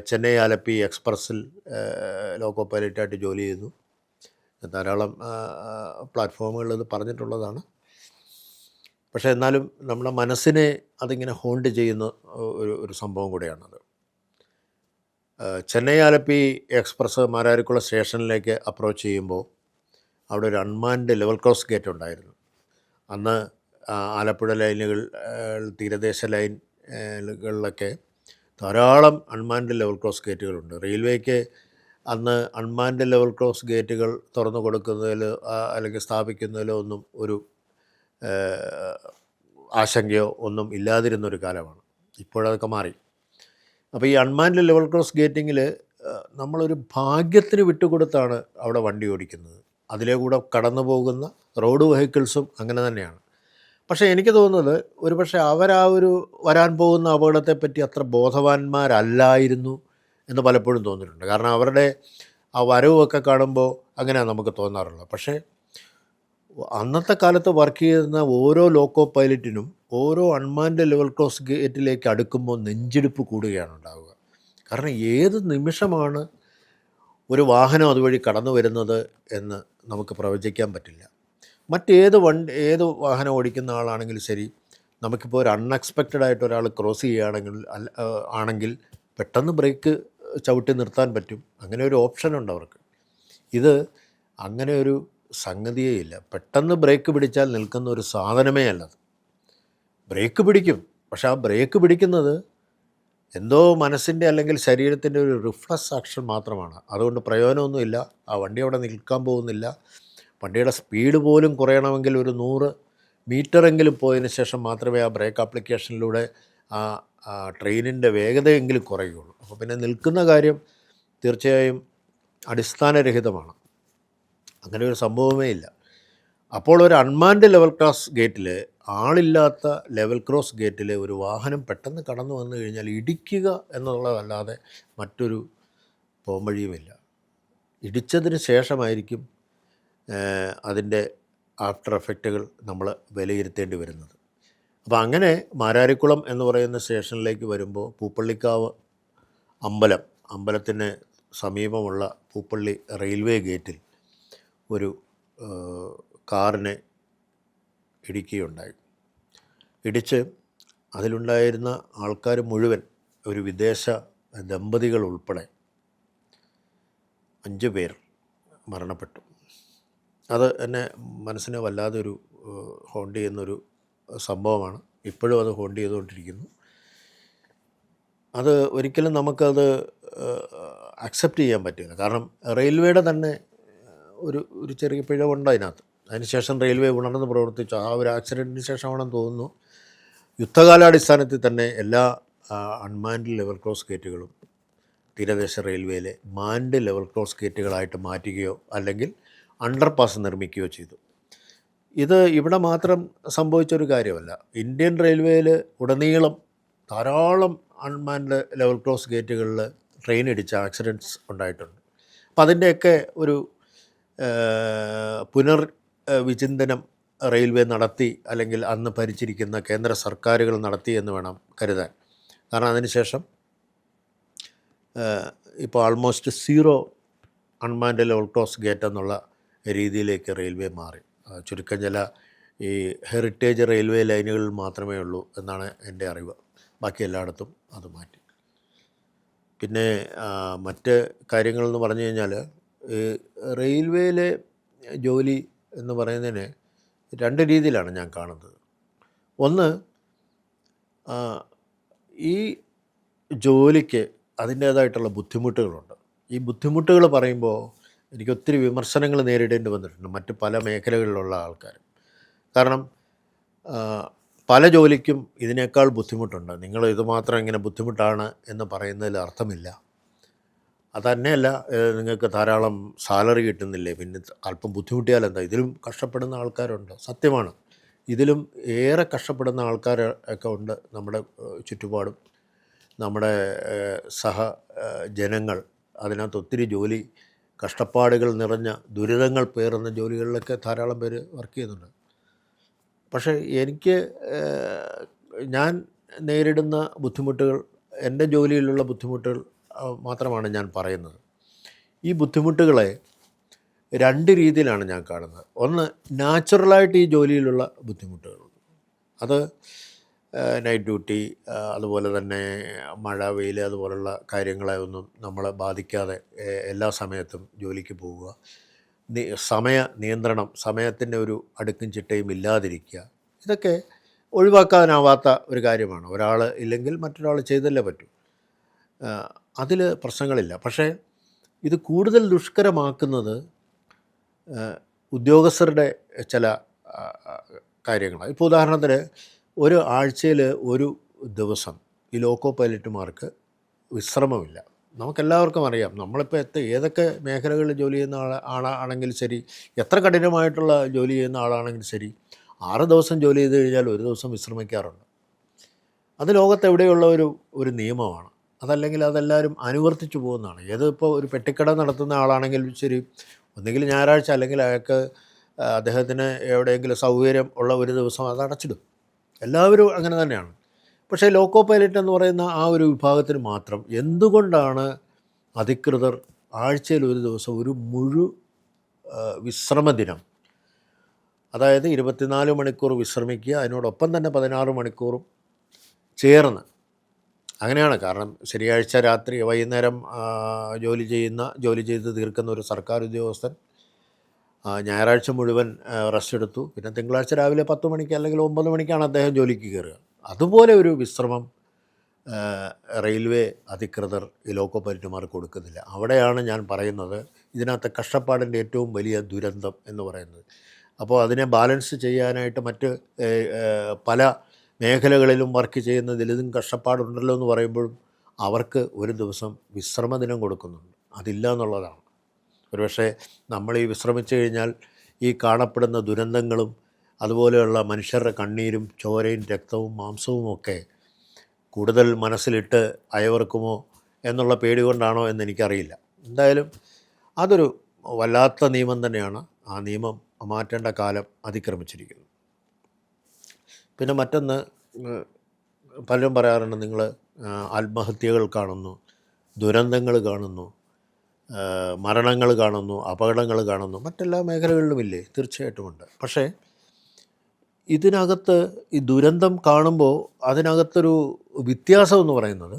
ചെന്നൈ ആലപ്പി എക്സ്പ്രസ്സിൽ ലോക്കോ പൈലറ്റായിട്ട് ജോലി ചെയ്തു. ധാരാളം പ്ലാറ്റ്ഫോമുകളിൽ ഇത് പറഞ്ഞിട്ടുള്ളതാണ്. പക്ഷേ എന്നാലും നമ്മുടെ മനസ്സിനെ അതിങ്ങനെ ഹോണ്ട് ചെയ്യുന്ന ഒരു സംഭവം കൂടെയാണത്. ചെന്നൈ ആലപ്പി എക്സ്പ്രസ് മാരാരിക്കുളം സ്റ്റേഷനിലേക്ക് അപ്രോച്ച് ചെയ്യുമ്പോൾ അവിടെ ഒരു അൺമാൻഡ് ലെവൽ ക്രോസ് ഗേറ്റ് ഉണ്ടായിരുന്നു. അന്ന് ആലപ്പുഴ ലൈനുകൾ, തീരദേശ ലൈനുകളിലൊക്കെ ധാരാളം അൺമാൻഡ് ലെവൽ ക്രോസ് ഗേറ്റുകളുണ്ട്. റെയിൽവേക്ക് അന്ന് അൺമാൻഡ് ലെവൽ ക്രോസ് ഗേറ്റുകൾ തുറന്നു കൊടുക്കുന്നതിൽ അല്ലെങ്കിൽ സ്ഥാപിക്കുന്നതിലോ ഒന്നും ഒരു ആശങ്കയോ ഒന്നും ഇല്ലാതിരുന്നൊരു കാലമാണ്. ഇപ്പോഴതൊക്കെ മാറി. അപ്പോൾ ഈ അൺമാൻഡ് ലെവൽ ക്രോസ് ഗേറ്റിങ്ങിൽ നമ്മളൊരു ഭാഗ്യത്തിന് വിട്ടുകൊടുത്താണ് അവിടെ വണ്ടി ഓടിക്കുന്നത്. അതിലെ കൂടെ കടന്നു പോകുന്ന റോഡ് വെഹിക്കിൾസും അങ്ങനെ തന്നെയാണ്. പക്ഷേ എനിക്ക് തോന്നുന്നത് ഒരുപക്ഷെ ഒരു വരാൻ പോകുന്ന അപകടത്തെപ്പറ്റി അത്ര ബോധവാന്മാരല്ലായിരുന്നു എന്ന് പലപ്പോഴും തോന്നിയിട്ടുണ്ട്. കാരണം അവരുടെ ആ വരവുമൊക്കെ കാണുമ്പോൾ അങ്ങനെയാണ് നമുക്ക് തോന്നാറുള്ളത്. പക്ഷേ അന്നത്തെ കാലത്ത് വർക്ക് ചെയ്യുന്ന ഓരോ ലോക്കോ പൈലറ്റിനും ഓരോ അൺമാൻഡ് ലെവൽ ക്രോസ് ഗേറ്റിലേക്ക് അടുക്കുമ്പോൾ നെഞ്ചിടിപ്പ് കൂടുകയാണ് ഉണ്ടാവുക. കാരണം ഏത് നിമിഷമാണ് ഒരു വാഹനം അതുവഴി കടന്നു വരുന്നത് എന്ന് നമുക്ക് പ്രവചിക്കാൻ പറ്റില്ല. ഏത് വാഹനം ഓടിക്കുന്ന ആളാണെങ്കിലും ശരി, നമുക്കിപ്പോൾ ഒരു അൺഎക്സ്പെക്റ്റഡ് ആയിട്ട് ഒരാൾ ക്രോസ് ചെയ്യുകയാണെങ്കിൽ ആണെങ്കിൽ പെട്ടെന്ന് ബ്രേക്ക് ചവിട്ടി നിർത്താൻ പറ്റും. അങ്ങനെ ഒരു ഓപ്ഷനുണ്ട് അവർക്ക്. ഇത് അങ്ങനെ ഒരു സംഗതിയേ ഇല്ല. പെട്ടെന്ന് ബ്രേക്ക് പിടിച്ചാൽ നിൽക്കുന്ന ഒരു സാധനമേ അല്ലത്. ബ്രേക്ക് പിടിക്കും, പക്ഷെ ആ ബ്രേക്ക് പിടിക്കുന്നത് എന്തോ മനസ്സിൻ്റെ അല്ലെങ്കിൽ ശരീരത്തിൻ്റെ ഒരു റിഫ്ലക്സ് ആക്ഷൻ മാത്രമാണ്. അതുകൊണ്ട് പ്രയോജനമൊന്നുമില്ല. ആ വണ്ടി അവിടെ നിൽക്കാൻ പോകുന്നില്ല. വണ്ടിയുടെ സ്പീഡ് പോലും കുറയണമെങ്കിൽ ഒരു 100 മീറ്ററെങ്കിലും പോയതിന് ശേഷം മാത്രമേ ആ ബ്രേക്ക് ആപ്ലിക്കേഷനിലൂടെ ആ ട്രെയിനിൻ്റെ വേഗതയെങ്കിലും കുറയുകയുള്ളൂ. അപ്പോൾ പിന്നെ നിൽക്കുന്ന കാര്യം തീർച്ചയായും അടിസ്ഥാനരഹിതമാണ്. അങ്ങനെ ഒരു സംഭവമേ ഇല്ല. അപ്പോൾ ഒരു അൺമാൻഡ് ലെവൽ ക്രോസ് ഗേറ്റിൽ, ആളില്ലാത്ത ലെവൽ ക്രോസ് ഗേറ്റിൽ ഒരു വാഹനം പെട്ടെന്ന് കടന്നു വന്നു കഴിഞ്ഞാൽ ഇടിക്കുക എന്നുള്ളതല്ലാതെ മറ്റൊരു പോംവഴിയുമില്ല. ഇടിച്ചതിന് ശേഷമായിരിക്കും അതിൻ്റെ ആഫ്റ്റർ എഫക്റ്റുകൾ നമ്മൾ വിലയിരുത്തേണ്ടി വരുന്നത്. അപ്പോൾ അങ്ങനെ മാരാരിക്കുളം എന്ന് പറയുന്ന സ്റ്റേഷനിലേക്ക് വരുമ്പോൾ പൂപ്പള്ളിക്കാവ് അമ്പലത്തിന് സമീപമുള്ള പൂപ്പള്ളി റെയിൽവേ ഗേറ്റിൽ ഒരു കാറിനെ ഇടിക്കുകയുണ്ടായി. ഇടിച്ച് അതിലുണ്ടായിരുന്ന ആൾക്കാർ മുഴുവൻ, ഒരു വിദേശ ദമ്പതികൾ ഉൾപ്പെടെ 5 പേർ മരണപ്പെട്ടു. അത് എന്നെ മനസ്സിനെ വല്ലാതെ ഒരു ഹോണ്ട് ചെയ്യുന്നൊരു സംഭവമാണ്. ഇപ്പോഴും അത് ഹോണ്ട് ചെയ്തുകൊണ്ടിരിക്കുന്നു. അത് ഒരിക്കലും നമുക്കത് അക്സെപ്റ്റ് ചെയ്യാൻ പറ്റില്ല. കാരണം റെയിൽവേയുടെ തന്നെ ഒരു ചെറിയ പിഴവുണ്ട് അതിനകത്ത്. അതിനുശേഷം റെയിൽവേ ഉണർന്ന് പ്രവർത്തിച്ചു. ആ ഒരു ആക്സിഡൻറ്റിന് ശേഷമാണെന്ന് തോന്നുന്നു യുദ്ധകാലാടിസ്ഥാനത്തിൽ തന്നെ എല്ലാ അൺമാൻഡ് ലെവൽ ക്രോസ് ഗേറ്റുകളും തീരദേശ റെയിൽവേയിലെ മാൻഡ് ലെവൽ ക്രോസ് ഗേറ്റുകളായിട്ട് മാറ്റുകയോ അല്ലെങ്കിൽ അണ്ടർപാസ് നിർമ്മിക്കുകയോ ചെയ്തു. ഇത് ഇവിടെ മാത്രം സംഭവിച്ചൊരു കാര്യമല്ല. ഇന്ത്യൻ റെയിൽവേയിൽ ഉടനീളം ധാരാളം അൺമാൻഡ് ലെവൽ ക്രോസ് ഗേറ്റുകളിൽ ട്രെയിൻ ഇടിച്ച ആക്സിഡൻറ്റ്സ് ഉണ്ടായിട്ടുണ്ട്. അപ്പം അതിൻ്റെയൊക്കെ ഒരു വിചിന്തനം റെയിൽവേ നടത്തി, അല്ലെങ്കിൽ അന്ന് ഭരിച്ചിരിക്കുന്ന കേന്ദ്ര സർക്കാരുകൾ നടത്തി എന്ന് വേണം കരുതാൻ. കാരണം അതിനുശേഷം ഇപ്പോൾ almost 0 unmanned level cross gate എന്നുള്ള രീതിയിലേക്ക് റെയിൽവേ മാറി. ചുരുക്കം ചില ഈ ഹെറിറ്റേജ് റെയിൽവേ ലൈനുകളിൽ മാത്രമേ ഉള്ളൂ എന്നാണ് എൻ്റെ അറിവ്. ബാക്കി എല്ലായിടത്തും അത് മാറ്റി. പിന്നെ മറ്റ് കാര്യങ്ങളെന്ന് പറഞ്ഞു കഴിഞ്ഞാൽ, റെയിൽവേയിലെ ജോലി എന്ന് പറയുന്നതിന് 2 രീതിയിലാണ് ഞാൻ കാണുന്നത്. ഒന്ന്, ഈ ജോലിക്ക് അതിൻ്റേതായിട്ടുള്ള ബുദ്ധിമുട്ടുകളുണ്ട്. ഈ ബുദ്ധിമുട്ടുകൾ പറയുമ്പോൾ എനിക്ക് ഒത്തിരി വിമർശനങ്ങൾ നേരിടേണ്ടി വന്നിട്ടുണ്ട് മറ്റ് പല മേഖലകളിലുള്ള ആൾക്കാർ. കാരണം പല ജോലിക്കും ഇതിനേക്കാൾ ബുദ്ധിമുട്ടുണ്ട്. നിങ്ങൾ ഇതുമാത്രം ഇങ്ങനെ ബുദ്ധിമുട്ടാണ് എന്ന് പറയുന്നതിൽ അർത്ഥമില്ല. അതന്നെയല്ല, നിങ്ങൾക്ക് ധാരാളം സാലറി കിട്ടുന്നില്ലേ, പിന്നെ അല്പം ബുദ്ധിമുട്ടിയാൽ എന്താ? ഇതിലും കഷ്ടപ്പെടുന്ന ആൾക്കാരുണ്ട്, സത്യമാണ്. ഇതിലും ഏറെ കഷ്ടപ്പെടുന്ന ആൾക്കാർ ഒക്കെ ഉണ്ട് നമ്മുടെ ചുറ്റുപാടും. നമ്മുടെ ജനങ്ങൾ അതിനകത്ത് ഒത്തിരി ജോലി, കഷ്ടപ്പാടുകൾ നിറഞ്ഞ, ദുരിതങ്ങൾ പേറുന്ന ജോലികളിലൊക്കെ ധാരാളം പേര് വർക്ക് ചെയ്യുന്നുണ്ട്. പക്ഷേ ഞാൻ നേരിടുന്ന ബുദ്ധിമുട്ടുകൾ, എൻ്റെ ജോലിയിലുള്ള ബുദ്ധിമുട്ടുകൾ മാത്രമാണ് ഞാൻ പറയുന്നത്. ഈ ബുദ്ധിമുട്ടുകളെ 2 രീതിയിലാണ് ഞാൻ കാണുന്നത്. ഒന്ന്, നാച്ചുറലായിട്ട് ഈ ജോലിയിലുള്ള ബുദ്ധിമുട്ടുകൾ. അത് നൈറ്റ് ഡ്യൂട്ടി, അതുപോലെ തന്നെ മഴ, വെയിൽ, അതുപോലുള്ള കാര്യങ്ങളെ ഒന്നും നമ്മളെ ബാധിക്കാതെ എല്ലാ സമയത്തും ജോലിക്ക് പോവുക. സമയ നിയന്ത്രണം, സമയത്തിൻ്റെ ഒരു അടുക്കും ചിട്ടയും ഇല്ലാതിരിക്കുക, ഇതൊക്കെ ഒഴിവാക്കാനാവാത്ത ഒരു കാര്യമാണ്. ഒരാൾ ഇല്ലെങ്കിൽ മറ്റൊരാൾ ചെയ്തല്ലേ പറ്റൂ. അതിൽ പ്രശ്നങ്ങളില്ല. പക്ഷേ ഇത് കൂടുതൽ ദുഷ്കരമാക്കുന്നത് ഉദ്യോഗസ്ഥരുടെ ചില കാര്യങ്ങളാണ്. ഇപ്പോൾ ഉദാഹരണത്തിന്, ഒരു ആഴ്ചയിൽ ഒരു ദിവസം ഈ ലോക്കോ പൈലറ്റുമാർക്ക് വിശ്രമമില്ല. നമുക്കെല്ലാവർക്കും അറിയാം. നമ്മളിപ്പോൾ ഏതൊക്കെ മേഖലകളിൽ ജോലി ചെയ്യുന്ന ആളാണെങ്കിൽ ശരി, എത്ര കഠിനമായിട്ടുള്ള ജോലി ചെയ്യുന്ന ആളാണെങ്കിൽ ശരി, 6 ദിവസം ജോലി ചെയ്ത് കഴിഞ്ഞാൽ 1 ദിവസം വിശ്രമിക്കാറുണ്ട്. അത് ലോകത്തെവിടെയുള്ള ഒരു നിയമമാണ്. അതല്ലെങ്കിൽ അതെല്ലാവരും അനുവർത്തിച്ചു പോകുന്നതാണ്. ഏതിപ്പോൾ ഒരു പെട്ടിക്കട നടത്തുന്ന ആളാണെങ്കിൽ ശരി, ഒന്നുകിൽ ഞായറാഴ്ച അല്ലെങ്കിൽ അയാൾക്ക് അദ്ദേഹത്തിന് എവിടെയെങ്കിലും സൗകര്യം ഉള്ള ഒരു ദിവസം അത് അടച്ചിടും. എല്ലാവരും അങ്ങനെ തന്നെയാണ്. പക്ഷേ ലോക്കോ പൈലറ്റ് എന്ന് പറയുന്ന ആ ഒരു വിഭാഗത്തിന് മാത്രം എന്തുകൊണ്ടാണ് അധികൃതർ ആഴ്ചയിൽ ഒരു ദിവസം ഒരു വിശ്രമ ദിനം, അതായത് 24 മണിക്കൂർ വിശ്രമിക്കുക, അതിനോടൊപ്പം തന്നെ 16 മണിക്കൂറും ചേർന്ന് അങ്ങനെയാണ്. കാരണം ശനിയാഴ്ച രാത്രി വൈകുന്നേരം ജോലി ചെയ്ത് തീർക്കുന്ന ഒരു സർക്കാർ ഉദ്യോഗസ്ഥൻ ഞായറാഴ്ച മുഴുവൻ റെസ്റ്റ് എടുത്തു, പിന്നെ തിങ്കളാഴ്ച രാവിലെ 10 മണിക്ക് അല്ലെങ്കിൽ 9 മണിക്കാണ് അദ്ദേഹം ജോലിക്ക് കയറുക. അതുപോലെ ഒരു വിശ്രമം റെയിൽവേ അധികൃതർ ഈ ലോക്കോ പൈലറ്റുമാർക്ക് കൊടുക്കുന്നില്ല. അവിടെയാണ് ഞാൻ പറയുന്നത് ഇതിനകത്തെ കഷ്ടപ്പാടിൻ്റെ ഏറ്റവും വലിയ ദുരന്തം എന്ന് പറയുന്നത്. അപ്പോൾ അതിനെ ബാലൻസ് ചെയ്യാനായിട്ട് മറ്റ് പല മേഖലകളിലും വർക്ക് ചെയ്യുന്നതിൽ ഇതും കഷ്ടപ്പാടുണ്ടല്ലോ എന്ന് പറയുമ്പോഴും അവർക്ക് ഒരു ദിവസം വിശ്രമദിനം കൊടുക്കുന്നുണ്ട്. അതില്ല എന്നുള്ളതാണ്. ഒരുപക്ഷെ നമ്മൾ ഈ വിശ്രമിച്ചു കഴിഞ്ഞാൽ ഈ കാണപ്പെടുന്ന ദുരന്തങ്ങളും അതുപോലെയുള്ള മനുഷ്യരുടെ കണ്ണീരും ചോരയും രക്തവും മാംസവും ഒക്കെ കൂടുതൽ മനസ്സിലിട്ട് അയവർക്കുമോ എന്നുള്ള പേടി കൊണ്ടാണോ എന്നെനിക്കറിയില്ല. എന്തായാലും അതൊരു വല്ലാത്ത നിയമം തന്നെയാണ്. ആ നിയമം മാറ്റേണ്ട കാലം അതിക്രമിച്ചിരിക്കുന്നു. പിന്നെ മറ്റൊന്ന്, പലരും പറയാറുണ്ട് നിങ്ങൾ ആത്മഹത്യകൾ കാണുന്നു, ദുരന്തങ്ങൾ കാണുന്നു, മരണങ്ങൾ കാണുന്നു, അപകടങ്ങൾ കാണുന്നു, മറ്റെല്ലാ മേഖലകളിലുമില്ലേ? തീർച്ചയായിട്ടുമുണ്ട്. പക്ഷേ ഇതിനകത്ത് ഈ ദുരന്തം കാണുമ്പോൾ അതിനകത്തൊരു വ്യത്യാസം എന്ന് പറയുന്നത്,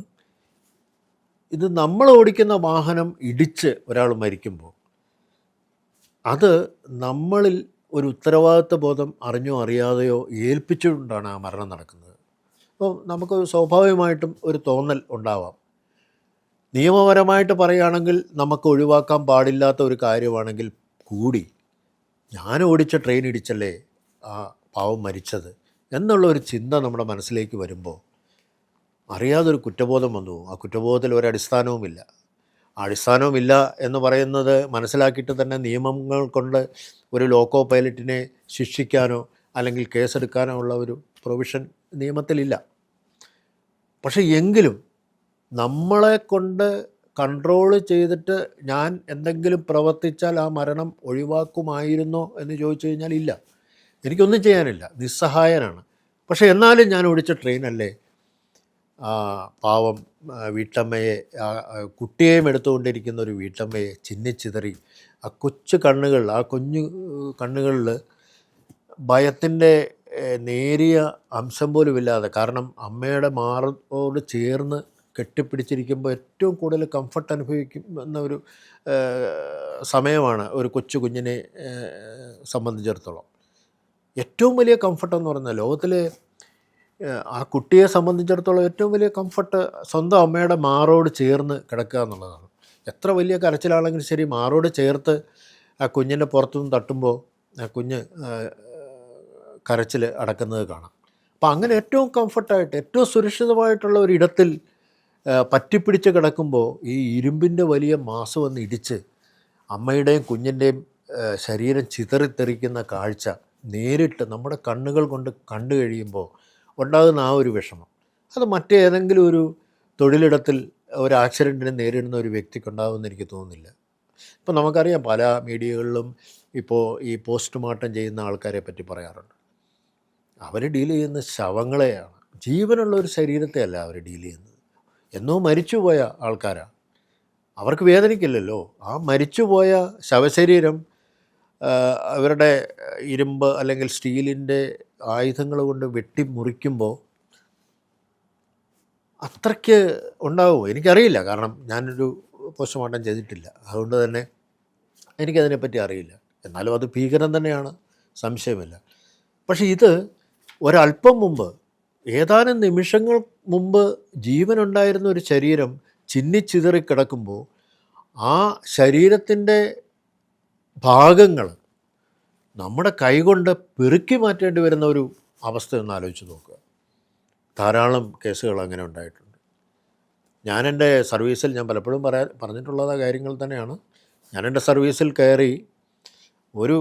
ഇത് നമ്മൾ ഓടിക്കുന്ന വാഹനം ഇടിച്ച് ഒരാൾ മരിക്കുമ്പോൾ അത് നമ്മളിൽ ഒരു ഉത്തരവാദിത്വ ബോധം അറിഞ്ഞോ അറിയാതെയോ ഏൽപ്പിച്ചുകൊണ്ടാണ് ആ മരണം നടക്കുന്നത്. അപ്പോൾ നമുക്ക് സ്വാഭാവികമായിട്ടും ഒരു തോന്നൽ ഉണ്ടാവാം. നിയമപരമായിട്ട് പറയുകയാണെങ്കിൽ നമുക്ക് ഒഴിവാക്കാൻ പാടില്ലാത്ത ഒരു കാര്യമാണെങ്കിൽ കൂടി ഞാൻ ഓടിച്ച ട്രെയിൻ ഇടിച്ചല്ലേ ആ പാവം മരിച്ചത് എന്നുള്ള ഒരു ചിന്ത നമ്മുടെ മനസ്സിലേക്ക് വരുമ്പോൾ അറിയാതൊരു കുറ്റബോധം വന്നു. ആ കുറ്റബോധത്തിൽ ഒരടിസ്ഥാനവുമില്ല. അടിസ്ഥാനവുമില്ല എന്ന് പറയുന്നത് മനസ്സിലാക്കിയിട്ട് തന്നെ നിയമങ്ങൾ കൊണ്ട് ഒരു ലോക്കോ പൈലറ്റിനെ ശിക്ഷിക്കാനോ അല്ലെങ്കിൽ കേസെടുക്കാനോ ഉള്ള ഒരു പ്രൊവിഷൻ നിയമത്തിലില്ല. പക്ഷേ എങ്കിലും നമ്മളെ കൊണ്ട് കൺട്രോൾ ചെയ്തിട്ട് ഞാൻ എന്തെങ്കിലും പ്രവർത്തിച്ചാൽ ആ മരണം ഒഴിവാക്കുമായിരുന്നോ എന്ന് ചോദിച്ചു കഴിഞ്ഞാൽ ഇല്ല, എനിക്കൊന്നും ചെയ്യാനില്ല, നിസ്സഹായനാണ്. പക്ഷേ എന്നാലും ഞാൻ ഓടിച്ച ട്രെയിനല്ലേ പാവം വീട്ടമ്മയെ, കുട്ടിയെയും എടുത്തുകൊണ്ടിരിക്കുന്ന ഒരു വീട്ടമ്മയെ ചിന്നിച്ചിതറി ആ കൊച്ചു കണ്ണുകൾ, ആ കുഞ്ഞു കണ്ണുകളിൽ ഭയത്തിൻ്റെ നേരിയ അംശം പോലും ഇല്ലാതെ, കാരണം അമ്മയുടെ മാറോട് ചേർന്ന് കെട്ടിപ്പിടിച്ചിരിക്കുമ്പോൾ ഏറ്റവും കൂടുതൽ കംഫർട്ട് അനുഭവിക്കുന്ന ഒരു സമയമാണ് ഒരു കൊച്ചു കുഞ്ഞിനെ സംബന്ധിച്ചിടത്തോളം. ഏറ്റവും വലിയ കംഫർട്ടെന്ന് പറഞ്ഞാൽ ലോകത്തിലെ ആ കുട്ടിയെ സംബന്ധിച്ചിടത്തോളം ഏറ്റവും വലിയ കംഫർട്ട് സ്വന്തം അമ്മയുടെ മാറോട് ചേർന്ന് കിടക്കുക എന്നുള്ളതാണ്. എത്ര വലിയ കരച്ചിലാണെങ്കിലും ശരി, മാറോട് ചേർത്ത് ആ കുഞ്ഞിൻ്റെ പുറത്തുനിന്ന് തട്ടുമ്പോൾ ആ കുഞ്ഞ് കരച്ചിൽ അടക്കുന്നത് കാണാം. അപ്പോൾ അങ്ങനെ ഏറ്റവും കംഫർട്ടായിട്ട് ഏറ്റവും സുരക്ഷിതമായിട്ടുള്ള ഒരു ഇടത്തിൽ പറ്റിപ്പിടിച്ച് കിടക്കുമ്പോൾ ഈ ഇരുമ്പിൻ്റെ വലിയ മാസ് വന്ന് ഇടിച്ച് അമ്മയുടെയും കുഞ്ഞിൻ്റെയും ശരീരം ചിതറിത്തെറിക്കുന്ന കാഴ്ച നേരിട്ട് നമ്മുടെ കണ്ണുകൾ കൊണ്ട് കണ്ടു കഴിയുമ്പോൾ ഉണ്ടാകുന്ന ആ ഒരു വിഷമം അത് മറ്റേതെങ്കിലും ഒരു തൊഴിലിടത്തിൽ ഒരു ആക്സിഡൻറ്റിനെ നേരിടുന്ന ഒരു വ്യക്തിക്കുണ്ടാകുമെന്ന് എനിക്ക് തോന്നുന്നില്ല. ഇപ്പോൾ നമുക്കറിയാം, പല മീഡിയകളിലും ഇപ്പോൾ ഈ പോസ്റ്റ്മോർട്ടം ചെയ്യുന്ന ആൾക്കാരെ പറ്റി പറയാറുണ്ട്. അവർ ഡീൽ ചെയ്യുന്ന ശവങ്ങളെയാണ്, ജീവനുള്ള ഒരു ശരീരത്തെ അല്ല അവർ ഡീൽ ചെയ്യുന്നത്. എന്നോ മരിച്ചുപോയ ആൾക്കാരാണ്. അവർക്ക് വേദനിക്കില്ലല്ലോ. ആ മരിച്ചുപോയ ശവശരീരം അവരുടെ ഇരുമ്പ് അല്ലെങ്കിൽ സ്റ്റീലിൻ്റെ ആയുധങ്ങൾ കൊണ്ട് വെട്ടി മുറിക്കുമ്പോൾ അത്രയ്ക്ക് ഉണ്ടാവുമോ എനിക്കറിയില്ല. കാരണം ഞാനൊരു പോസ്റ്റ്മോർട്ടം ചെയ്തിട്ടില്ല, അതുകൊണ്ട് തന്നെ എനിക്കതിനെപ്പറ്റി അറിയില്ല. എന്നാലും അത് ഭീകരം തന്നെയാണ്, സംശയമില്ല. പക്ഷേ ഇത് ഒരല്പം മുമ്പ്, ഏതാനും നിമിഷങ്ങൾ മുമ്പ് ജീവനുണ്ടായിരുന്ന ഒരു ശരീരം ചിന്നിച്ചിതറി കിടക്കുമ്പോൾ ആ ശരീരത്തിൻ്റെ ഭാഗങ്ങൾ നമ്മുടെ കൈകൊണ്ട് പെറുക്കി മാറ്റേണ്ടി വരുന്ന ഒരു അവസ്ഥ ഒന്ന് ആലോചിച്ച് നോക്കുക. ധാരാളം കേസുകൾ അങ്ങനെ ഉണ്ടായിട്ടുണ്ട്. ഞാൻ എൻ്റെ സർവീസിൽ, ഞാൻ പലപ്പോഴും പറഞ്ഞിട്ടുള്ള കാര്യങ്ങൾ തന്നെയാണ്. ഞാൻ എൻ്റെ സർവീസിൽ കയറി ഒരു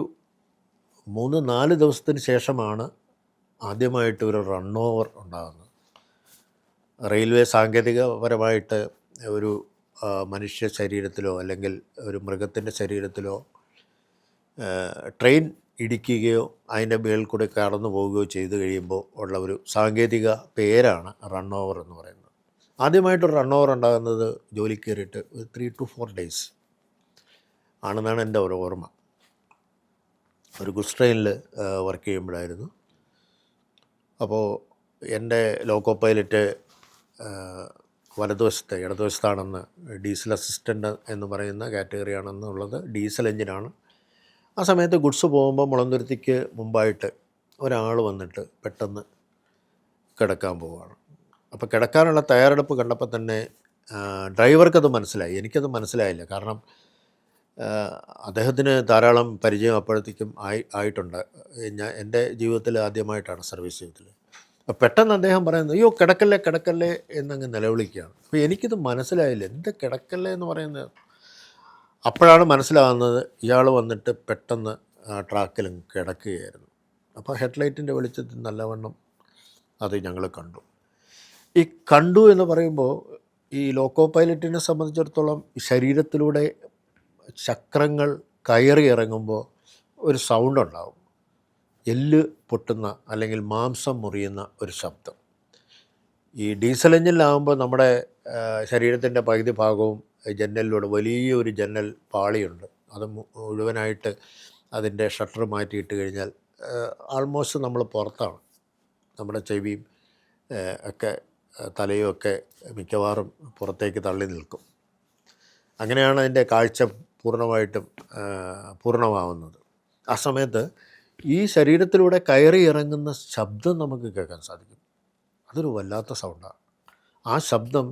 3-4 ദിവസത്തിന് ശേഷമാണ് ആദ്യമായിട്ട് ഒരു റൺ ഓവർ ഉണ്ടാകുന്നത്. റെയിൽവേ സാങ്കേതികപരമായിട്ട് ഒരു മനുഷ്യ ശരീരത്തിലോ അല്ലെങ്കിൽ ഒരു മൃഗത്തിൻ്റെ ശരീരത്തിലോ ട്രെയിൻ ഇടിക്കുകയോ അതിൻ്റെ മേൽ കൂടെ കടന്നു പോവുകയോ ചെയ്തു കഴിയുമ്പോൾ ഉള്ള ഒരു സാങ്കേതിക പേരാണ് റൺ ഓവർ എന്ന് പറയുന്നത്. ആദ്യമായിട്ടൊരു റൺ ഓവർ ഉണ്ടാകുന്നത് ജോലി കയറിയിട്ട് 3 to 4 days ആണെന്നാണ് എൻ്റെ ഒരു ഓർമ്മ. ഒരു ഗുഡ്സ് ട്രെയിനിൽ വർക്ക് ചെയ്യുമ്പോഴായിരുന്നു. അപ്പോൾ എൻ്റെ ലോക്കോ പൈലറ്റ് വലതുവശത്ത് ഇടതുവശത്താണെന്ന്, ഡീസൽ അസിസ്റ്റൻ്റ് എന്ന് പറയുന്ന കാറ്റഗറിയാണെന്നുള്ളത് ഡീസൽ എഞ്ചിനാണ്. ആ സമയത്ത് ഗുഡ്സ് പോകുമ്പോൾ മുളന്തുരുത്തിക്ക് മുമ്പായിട്ട് ഒരാൾ വന്നിട്ട് പെട്ടെന്ന് കിടക്കാൻ പോവുകയാണ്. അപ്പോൾ കിടക്കാനുള്ള തയ്യാറെടുപ്പ് കണ്ടപ്പോൾ തന്നെ ഡ്രൈവർക്കത് മനസ്സിലായി, എനിക്കത് മനസ്സിലായില്ല. കാരണം അദ്ദേഹത്തിന് ധാരാളം പരിചയം അപ്പോഴത്തേക്കും ആയിട്ടുണ്ട്. എൻ്റെ ജീവിതത്തിൽ ആദ്യമായിട്ടാണ്, സർവീസ് ജീവിതത്തിൽ. അപ്പോൾ പെട്ടെന്ന് അദ്ദേഹം പറയുന്നത്, അയ്യോ കിടക്കല്ലേ കിടക്കല്ലേ എന്നങ്ങ് നിലവിളിക്കുകയാണ്. അപ്പോൾ എനിക്കിത് മനസ്സിലായില്ല, എന്ത് കിടക്കല്ലേ എന്ന് പറയുന്നത്. അപ്പോഴാണ് മനസ്സിലാകുന്നത് ഇയാൾ വന്നിട്ട് പെട്ടെന്ന് ട്രാക്കിലും കിടക്കുകയായിരുന്നു. അപ്പോൾ ഹെഡ്ലൈറ്റിൻ്റെ വെളിച്ചത്തിൽ നല്ലവണ്ണം അത് ഞങ്ങൾ കണ്ടു. ഈ കണ്ടു എന്ന് പറയുമ്പോൾ ഈ ലോക്കോ പൈലറ്റിനെ സംബന്ധിച്ചിടത്തോളം ശരീരത്തിലൂടെ ചക്രങ്ങൾ കയറി ഇറങ്ങുമ്പോൾ ഒരു സൗണ്ട് ഉണ്ടാവും, എല്ല് പൊട്ടുന്ന അല്ലെങ്കിൽ മാംസം മുറിയുന്ന ഒരു ശബ്ദം. ഈ ഡീസൽ എഞ്ചിനിലാകുമ്പോൾ നമ്മുടെ ശരീരത്തിൻ്റെ പകുതി ഭാഗവും ജനലിലൂടെ വലിയൊരു ജനൽ പാളിയുണ്ട്, അത് മുഴുവനായിട്ട് അതിൻ്റെ ഷട്ടർ മാറ്റിയിട്ട് കഴിഞ്ഞാൽ ആൾമോസ്റ്റ് നമ്മൾ പുറത്താണ്. നമ്മുടെ ചെവിയും ഒക്കെ തലയും ഒക്കെ മിക്കവാറും പുറത്തേക്ക് തള്ളി നിൽക്കും. അങ്ങനെയാണ് അതിൻ്റെ കാഴ്ച പൂർണ്ണമായിട്ടും പൂർണ്ണമാവുന്നത്. ആ സമയത്ത് ഈ ശരീരത്തിലൂടെ കയറി ഇറങ്ങുന്ന ശബ്ദം നമുക്ക് കേൾക്കാൻ സാധിക്കും. അതൊരു വല്ലാത്ത സൗണ്ടാണ്. ആ ശബ്ദം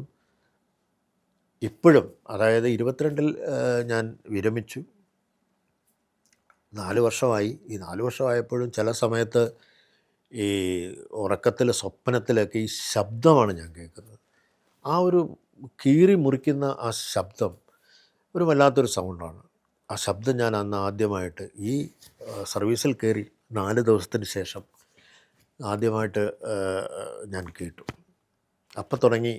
ഇപ്പോഴും, അതായത് 22 ഞാൻ വിരമിച്ചു, 4 വർഷമായി. ഈ 4 വർഷമായപ്പോഴും ചില സമയത്ത് ഈ ഉറക്കത്തിൽ സ്വപ്നത്തിലൊക്കെ ഈ ശബ്ദമാണ് ഞാൻ കേൾക്കുന്നത്. ആ ഒരു കീറി മുറിക്കുന്ന ആ ശബ്ദം ഒരു വല്ലാത്തൊരു സൗണ്ടാണ്. ആ ശബ്ദം ഞാൻ അന്ന് ആദ്യമായിട്ട് ഈ സർവീസിൽ കയറി 4 ദിവസത്തിന് ശേഷം ആദ്യമായിട്ട് ഞാൻ കേട്ടു. അപ്പം തുടങ്ങി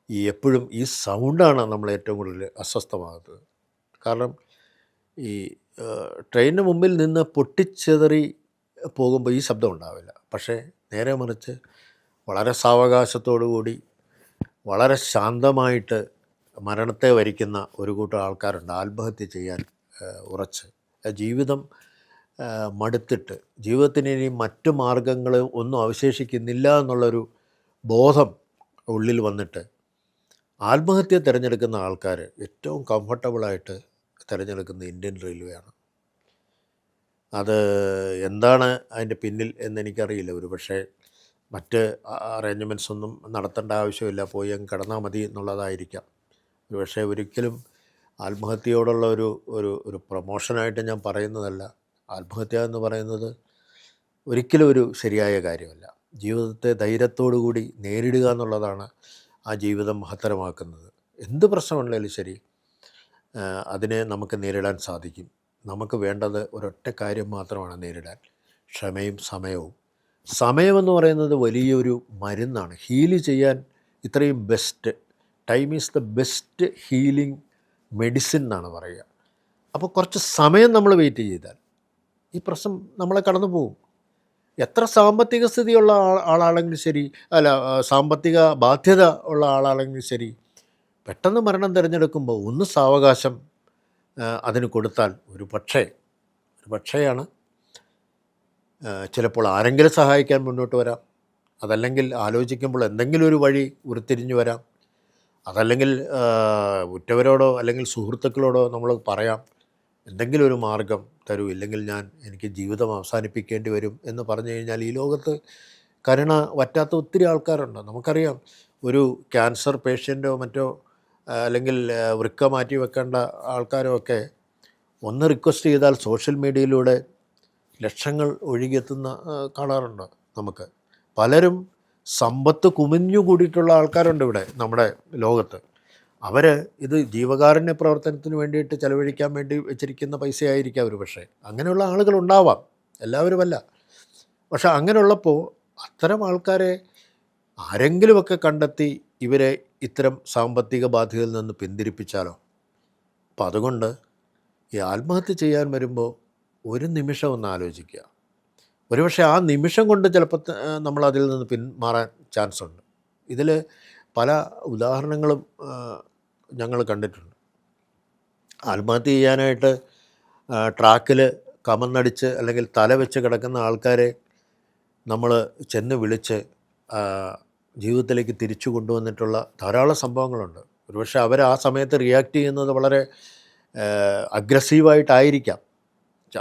ഈ എപ്പോഴും ഈ സൗണ്ടാണ് നമ്മൾ ഏറ്റവും കൂടുതൽ അസ്വസ്ഥമാകുന്നത്. കാരണം ഈ ട്രെയിനിന് മുമ്പിൽ നിന്ന് പൊട്ടിച്ചെതറി പോകുമ്പോൾ ഈ ശബ്ദം ഉണ്ടാവില്ല. പക്ഷേ നേരെ മറിച്ച് വളരെ സാവകാശത്തോടു കൂടി വളരെ ശാന്തമായിട്ട് മരണത്തെ വരിക്കുന്ന ഒരു കൂട്ടം ആൾക്കാരുണ്ട്, ആത്മഹത്യ ചെയ്യാൻ ഉറച്ച്. ജീവിതം മടുത്തിട്ട് ജീവിതത്തിന് ഇനി മറ്റു മാർഗങ്ങൾ ഒന്നും അവശേഷിക്കുന്നില്ല എന്നുള്ളൊരു ബോധം ഉള്ളിൽ വന്നിട്ട് ആത്മഹത്യ തിരഞ്ഞെടുക്കുന്ന ആൾക്കാർ ഏറ്റവും കംഫർട്ടബിളായിട്ട് തിരഞ്ഞെടുക്കുന്ന ഇന്ത്യൻ റെയിൽവേയാണ്. അത് എന്താണ് അതിൻ്റെ പിന്നിൽ എന്നെനിക്കറിയില്ല. ഒരു പക്ഷേ മറ്റ് അറേഞ്ച്മെൻറ്റ്സ് ഒന്നും നടത്തേണ്ട ആവശ്യമില്ല, പോയി അങ്ങ് കിടന്നാൽ മതി എന്നുള്ളതായിരിക്കാം. ഒരു പക്ഷേ ഒരിക്കലും ആത്മഹത്യയോടുള്ള ഒരു പ്രൊമോഷനായിട്ട് ഞാൻ പറയുന്നതല്ല. ആത്മഹത്യ എന്ന് പറയുന്നത് ഒരിക്കലും ഒരു ശരിയായ കാര്യമല്ല. ജീവിതത്തെ ധൈര്യത്തോടു കൂടി നേരിടുക എന്നുള്ളതാണ് ആ ജീവിതം മഹത്തരമാക്കുന്നത്. എന്ത് പ്രശ്നമുണ്ടെങ്കിലും ശരി, അതിനെ നമുക്ക് നേരിടാൻ സാധിക്കും. നമുക്ക് വേണ്ടത് ഒരൊറ്റ കാര്യം മാത്രമാണ് നേരിടാൻ: ക്ഷമയും സമയവും. സമയമെന്ന് പറയുന്നത് വലിയൊരു മരുന്നാണ്. ഹീല് ചെയ്യാൻ ഇത്രയും best time is the best healing medicine എന്നാണ് പറയുക. അപ്പോൾ കുറച്ച് സമയം നമ്മൾ വെയിറ്റ് ചെയ്താൽ ഈ പ്രശ്നം നമ്മളെ കടന്നു പോകും. എത്ര സാമ്പത്തിക സ്ഥിതിയുള്ള ആളാണെങ്കിലും ശരി, സാമ്പത്തിക ബാധ്യത ഉള്ള ആളാണെങ്കിലും ശരി, പെട്ടെന്ന് മരണം തിരഞ്ഞെടുക്കുമ്പോൾ ഒന്ന് സാവകാശം അതിന് കൊടുത്താൽ ഒരു പക്ഷേയാണ് ചിലപ്പോൾ ആരെങ്കിലും സഹായിക്കാൻ മുന്നോട്ട് വരാം. അതല്ലെങ്കിൽ ആലോചിക്കുമ്പോൾ എന്തെങ്കിലും ഒരു വഴി ഉരുത്തിരിഞ്ഞു വരാം. അതല്ലെങ്കിൽ ഉറ്റവരോടോ അല്ലെങ്കിൽ സുഹൃത്തുക്കളോടോ നമ്മൾ പറയാം, എന്തെങ്കിലും ഒരു മാർഗം തരൂ, ഇല്ലെങ്കിൽ എനിക്ക് ജീവിതം അവസാനിപ്പിക്കേണ്ടി വരും എന്ന് പറഞ്ഞു കഴിഞ്ഞാൽ ഈ ലോകത്ത് കരുണ വറ്റാത്ത ഒത്തിരി ആൾക്കാരുണ്ട്. നമുക്കറിയാം, ഒരു ക്യാൻസർ പേഷ്യൻ്റോ മറ്റോ അല്ലെങ്കിൽ വൃക്ക മാറ്റി വെക്കേണ്ട ആൾക്കാരോ ഒക്കെ ഒന്ന് റിക്വസ്റ്റ് ചെയ്താൽ സോഷ്യൽ മീഡിയയിലൂടെ ലക്ഷങ്ങൾ ഒഴുകിയെത്തുന്ന കാണാറുണ്ട്. നമുക്ക് പലരും സമ്പത്ത് കുമിഞ്ഞു കൂടിയിട്ടുള്ള ആൾക്കാരുണ്ട് ഇവിടെ നമ്മുടെ ലോകത്ത്. അവർ ഇത് ജീവകാരുണ്യ പ്രവർത്തനത്തിന് വേണ്ടിയിട്ട് ചെലവഴിക്കാൻ വേണ്ടി വെച്ചിരിക്കുന്ന പൈസയായിരിക്കാം ഒരു പക്ഷേ. അങ്ങനെയുള്ള ആളുകളുണ്ടാവാം, എല്ലാവരുമല്ല. പക്ഷെ അങ്ങനെയുള്ളപ്പോൾ അത്തരം ആൾക്കാരെ ആരെങ്കിലുമൊക്കെ കണ്ടെത്തി ഇവരെ ഇത്തരം സാമ്പത്തിക ബാധ്യതയിൽ നിന്ന് പിന്തിരിപ്പിച്ചാലോ. അപ്പം അതുകൊണ്ട് ഈ ആത്മഹത്യ ചെയ്യാൻ വരുമ്പോൾ ഒരു നിമിഷം ഒന്ന് ആലോചിക്കുക. ഒരുപക്ഷെ ആ നിമിഷം കൊണ്ട് ചിലപ്പോൾ നമ്മളതിൽ നിന്ന് പിന്മാറാൻ ചാൻസ് ഉണ്ട്. ഇതിൽ പല ഉദാഹരണങ്ങളും ഞങ്ങൾ കണ്ടിട്ടുണ്ട്. ആത്മഹത്യ ചെയ്യാനായിട്ട് ട്രാക്കിൽ കമന്നടിച്ച് അല്ലെങ്കിൽ തല വെച്ച് കിടക്കുന്ന ആൾക്കാരെ നമ്മൾ ചെന്ന് വിളിച്ച് ജീവിതത്തിലേക്ക് തിരിച്ചു കൊണ്ടുവന്നിട്ടുള്ള ധാരാളം സംഭവങ്ങളുണ്ട്. ഒരുപക്ഷെ അവർ ആ സമയത്ത് റിയാക്ട് ചെയ്യുന്നത് വളരെ അഗ്രസീവായിട്ടായിരിക്കാം.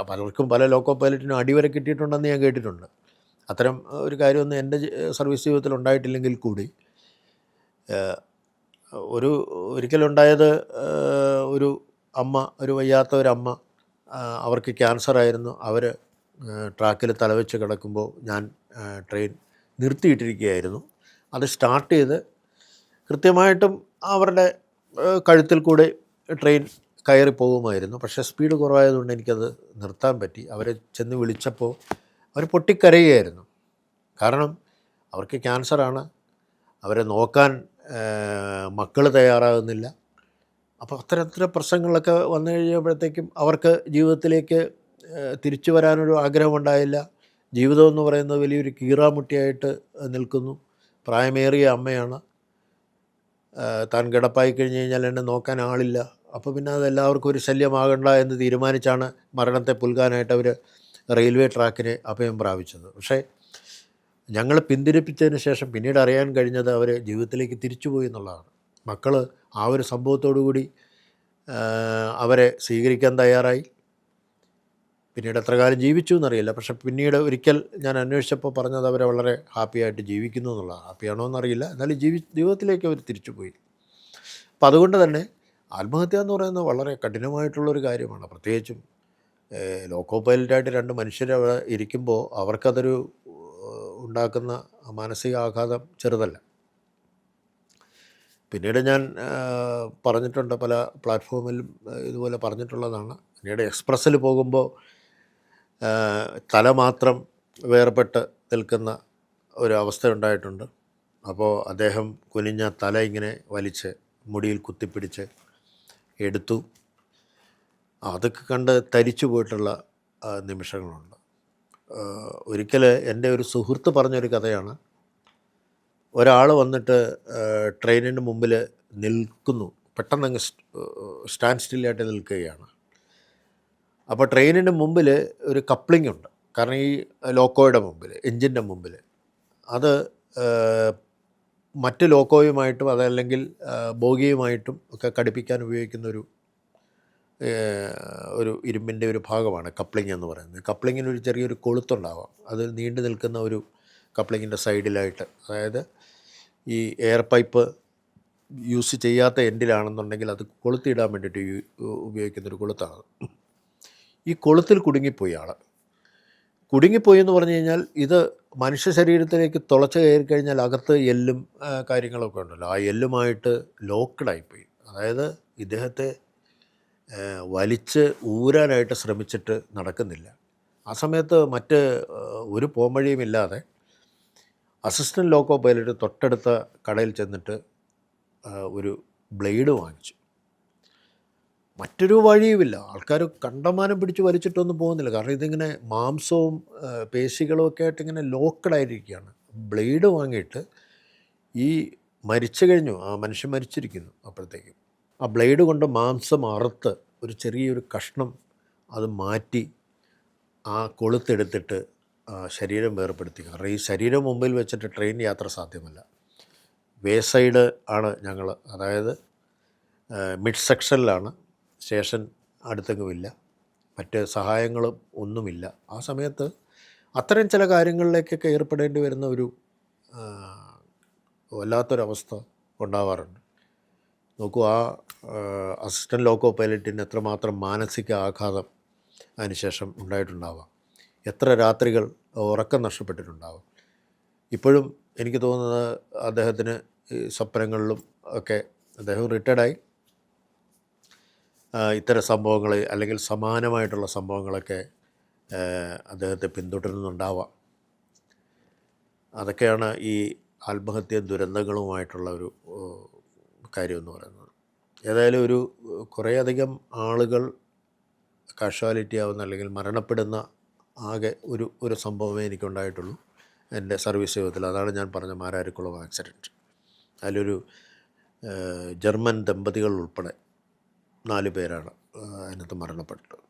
പലർക്കും പല ലോക്കോ പൈലറ്റിനും അടിവരെ കിട്ടിയിട്ടുണ്ടെന്ന് ഞാൻ കേട്ടിട്ടുണ്ട്. അത്തരം ഒരു കാര്യമൊന്നും എൻ്റെ സർവീസ് ജീവിതത്തിൽ ഉണ്ടായിട്ടില്ലെങ്കിൽ കൂടി ഒരിക്കലുണ്ടായത് ഒരു അമ്മ, ഒരു വയ്യാത്ത ഒരമ്മ, അവർക്ക് ക്യാൻസറായിരുന്നു. അവർ ട്രാക്കിൽ തലവെച്ച് കിടക്കുമ്പോൾ ഞാൻ ട്രെയിൻ നിർത്തിയിട്ടിരിക്കുകയായിരുന്നു. അത് സ്റ്റാർട്ട് ചെയ്ത് കൃത്യമായിട്ടും അവരുടെ കഴുത്തിൽ കൂടെ ട്രെയിൻ കയറി പോകുമായിരുന്നു. പക്ഷേ സ്പീഡ് കുറവായതുകൊണ്ട് എനിക്കത് നിർത്താൻ പറ്റി. അവരെ ചെന്ന് വിളിച്ചപ്പോൾ അവർ പൊട്ടിക്കരയുകയായിരുന്നു. കാരണം അവർക്ക് ക്യാൻസറാണ്, അവരെ നോക്കാൻ മക്കൾ തയ്യാറാകുന്നില്ല. അപ്പോൾ അത്തരത്തിലുള്ള പ്രശ്നങ്ങളൊക്കെ വന്നു കഴിയുമ്പോഴത്തേക്കും അവർക്ക് ജീവിതത്തിലേക്ക് തിരിച്ചു വരാനൊരു ആഗ്രഹമുണ്ടായില്ല. ജീവിതം എന്ന് പറയുന്നത് വലിയൊരു കീറാമുട്ടിയായിട്ട് നിൽക്കുന്നു. പ്രായമേറിയ അമ്മയാണ്, താൻ കിടപ്പായി കഴിഞ്ഞ് കഴിഞ്ഞാൽ എന്നെ നോക്കാൻ ആളില്ല. അപ്പോൾ പിന്നെ അതെല്ലാവർക്കും ഒരു ശല്യമാകണ്ട എന്ന് തീരുമാനിച്ചാണ് മരണത്തെ പുൽകാനായിട്ട് അവർ റെയിൽവേ ട്രാക്കിനെ അഭയം പ്രാപിച്ചത്. പക്ഷേ ഞങ്ങൾ പിന്തിരിപ്പിച്ചതിന് ശേഷം പിന്നീട് അറിയാൻ കഴിഞ്ഞത് അവർ ജീവിതത്തിലേക്ക് തിരിച്ചുപോയി എന്നുള്ളതാണ്. മക്കൾ ആ ഒരു സംഭവത്തോടു കൂടി അവരെ സ്വീകരിക്കാൻ തയ്യാറായി. പിന്നീട് എത്ര കാലം ജീവിച്ചു എന്നറിയില്ല. പക്ഷെ പിന്നീട് ഒരിക്കൽ ഞാൻ അന്വേഷിച്ചപ്പോൾ പറഞ്ഞത് അവരെ വളരെ ഹാപ്പിയായിട്ട് ജീവിക്കുന്നു എന്നുള്ളതാണ്. ഹാപ്പിയാണോ എന്നറിയില്ല, എന്നാലും ജീവിതത്തിലേക്ക് അവർ തിരിച്ചുപോയി. അപ്പം അതുകൊണ്ട് തന്നെ ആത്മഹത്യ എന്ന് പറയുന്നത് വളരെ കഠിനമായിട്ടുള്ളൊരു കാര്യമാണ്. പ്രത്യേകിച്ചും ലോക്കോ പൈലറ്റായിട്ട് രണ്ട് മനുഷ്യർ അവിടെ ഇരിക്കുമ്പോൾ അവർക്കതൊരു ഉണ്ടാക്കുന്ന മാനസിക ആഘാതം ചെറുതല്ല. പിന്നീട് ഞാൻ പറഞ്ഞിട്ടുണ്ട്, പല പ്ലാറ്റ്ഫോമിലും ഇതുപോലെ പറഞ്ഞിട്ടുള്ളതാണ്. പിന്നീട് എക്സ്പ്രസ്സിൽ പോകുമ്പോൾ തല മാത്രം വേർപെട്ട് നിൽക്കുന്ന ഒരു അവസ്ഥ ഉണ്ടായിട്ടുണ്ട്. അപ്പോൾ അദ്ദേഹം കുനിഞ്ഞ തല ഇങ്ങനെ വലിച്ച് മുടിയിൽ കുത്തിപ്പിടിച്ച് എടുത്തു. അതൊക്കെ കണ്ട് തരിച്ചു പോയിട്ടുള്ള നിമിഷങ്ങളുണ്ട്. ഒരിക്കൽ എൻ്റെ ഒരു സുഹൃത്ത് പറഞ്ഞൊരു കഥയാണ്. ഒരാൾ വന്നിട്ട് ട്രെയിനിൻ്റെ മുമ്പിൽ നിൽക്കുന്നു, പെട്ടെന്നങ്ങ് സ്റ്റാൻഡ് സ്റ്റില്ലായിട്ട് നിൽക്കുകയാണ്. അപ്പോൾ ട്രെയിനിൻ്റെ മുമ്പിൽ ഒരു കപ്ലിംഗ് ഉണ്ട്. കാരണം ഈ ലോക്കോയുടെ മുമ്പിൽ, എൻജിൻ്റെ മുമ്പിൽ അത് മറ്റ് ലോക്കോയുമായിട്ടും അതല്ലെങ്കിൽ ബോഗിയുമായിട്ടും ഒക്കെ ഘടിപ്പിക്കാൻ ഉപയോഗിക്കുന്ന ഒരു ഇരുമ്പിൻ്റെ ഒരു ഭാഗമാണ് കപ്ലിംഗ് എന്ന് പറയുന്നത്. കപ്ലിങ്ങിന് ഒരു ചെറിയൊരു കൊളുത്തുണ്ടാവാം. അത് നീണ്ടു നിൽക്കുന്ന ഒരു കപ്ലിങ്ങിൻ്റെ സൈഡിലായിട്ട്, അതായത് ഈ എയർ പൈപ്പ് യൂസ് ചെയ്യാത്ത എൻഡിലാണെന്നുണ്ടെങ്കിൽ അത് കൊളുത്തിയിടാൻ വേണ്ടിയിട്ട് ഉപയോഗിക്കുന്നൊരു കൊളുത്താണ്. ഈ കൊളുത്തിൽ കുടുങ്ങിപ്പോയി ആൾ. കുടുങ്ങിപ്പോയി എന്ന് പറഞ്ഞു കഴിഞ്ഞാൽ ഇത് മനുഷ്യ ശരീരത്തിലേക്ക് തുളച്ച് കയറി കഴിഞ്ഞാൽ അകത്ത് എല്ലും കാര്യങ്ങളൊക്കെ ഉണ്ടല്ലോ, ആ എല്ലുമായിട്ട് ലോക്കഡായിപ്പോയി. അതായത് ഇദ്ദേഹത്തെ വലിച്ച് ഊരാനായിട്ട് ശ്രമിച്ചിട്ട് നടക്കുന്നില്ല. ആ സമയത്ത് മറ്റ് ഒരു പോംവഴിയുമില്ലാതെ അസിസ്റ്റൻറ്റ് ലോക്കോ പൈലറ്റ് തൊട്ടടുത്ത കടയിൽ ചെന്നിട്ട് ഒരു ബ്ലേഡ് വാങ്ങിച്ചു. മറ്റൊരു വഴിയുമില്ല. ആൾക്കാർ കണ്ടമാനം പിടിച്ച് വലിച്ചിട്ടൊന്നും പോകുന്നില്ല. കാരണം ഇതിങ്ങനെ മാംസവും പേശികളും ഒക്കെ ആയിട്ട് ഇങ്ങനെ ലോക്കഡായിരിക്കുകയാണ്. ബ്ലേഡ് വാങ്ങിയിട്ട് ഈ മരിച്ചു കഴിഞ്ഞു, ആ മനുഷ്യൻ മരിച്ചിരിക്കുന്നു. അപ്പോഴത്തേക്കും ആ ബ്ലേഡ് കൊണ്ട് മാംസം അറുത്ത് ഒരു ചെറിയൊരു കഷ്ണം അത് മാറ്റി ആ കൊളുത്തെടുത്തിട്ട് ശരീരം വേർപ്പെടുത്തി. കാരണം ഈ ശരീരം മുമ്പിൽ വെച്ചിട്ട് ട്രെയിൻ യാത്ര സാധ്യമല്ല. വേ സൈഡ് ആണ് ഞങ്ങൾ, അതായത് മിഡ് സെക്ഷനിലാണ്. സ്റ്റേഷൻ അടുത്തെങ്ങുമില്ല, മറ്റ് സഹായങ്ങളും ഒന്നുമില്ല. ആ സമയത്ത് അത്തരം ചില കാര്യങ്ങളിലേക്കൊക്കെ ഏർപ്പെടേണ്ടി വരുന്ന ഒരു വല്ലാത്തൊരവസ്ഥ ഉണ്ടാവാറുണ്ട്. നോക്കൂ, ആ അസിസ്റ്റൻറ്റ് ലോക്കോ പൈലറ്റിന് എത്രമാത്രം മാനസിക ആഘാതം അതിനുശേഷം ഉണ്ടായിട്ടുണ്ടാവാം. എത്ര രാത്രികൾ ഉറക്കം നഷ്ടപ്പെട്ടിട്ടുണ്ടാവും. ഇപ്പോഴും എനിക്ക് തോന്നുന്നത് അദ്ദേഹത്തിന് സ്വപ്നങ്ങളിലും ഒക്കെ, അദ്ദേഹം റിട്ടയർഡായി, ഇത്തരം സംഭവങ്ങൾ അല്ലെങ്കിൽ സമാനമായിട്ടുള്ള സംഭവങ്ങളൊക്കെ അദ്ദേഹത്തെ പിന്തുടരുന്നുണ്ടാവാം. അതൊക്കെയാണ് ഈ ആത്മഹത്യ ദുരന്തങ്ങളുമായിട്ടുള്ള ഒരു കാര്യമെന്ന് പറയുന്നത്. ഏതായാലും കുറേയധികം ആളുകൾ കാഷ്വാലിറ്റി ആവുന്ന അല്ലെങ്കിൽ മരണപ്പെടുന്ന ആകെ ഒരു സംഭവമേ എനിക്കുണ്ടായിട്ടുള്ളൂ എൻ്റെ സർവീസ് ജീവിതത്തിൽ. അതാണ് ഞാൻ പറഞ്ഞ മാരാരിക്കുളം ആക്സിഡൻറ്റ്. അതിലൊരു ജർമ്മൻ ദമ്പതികൾ ഉൾപ്പെടെ 4 പേരാണ് അതിനകത്ത് മരണപ്പെട്ടത്.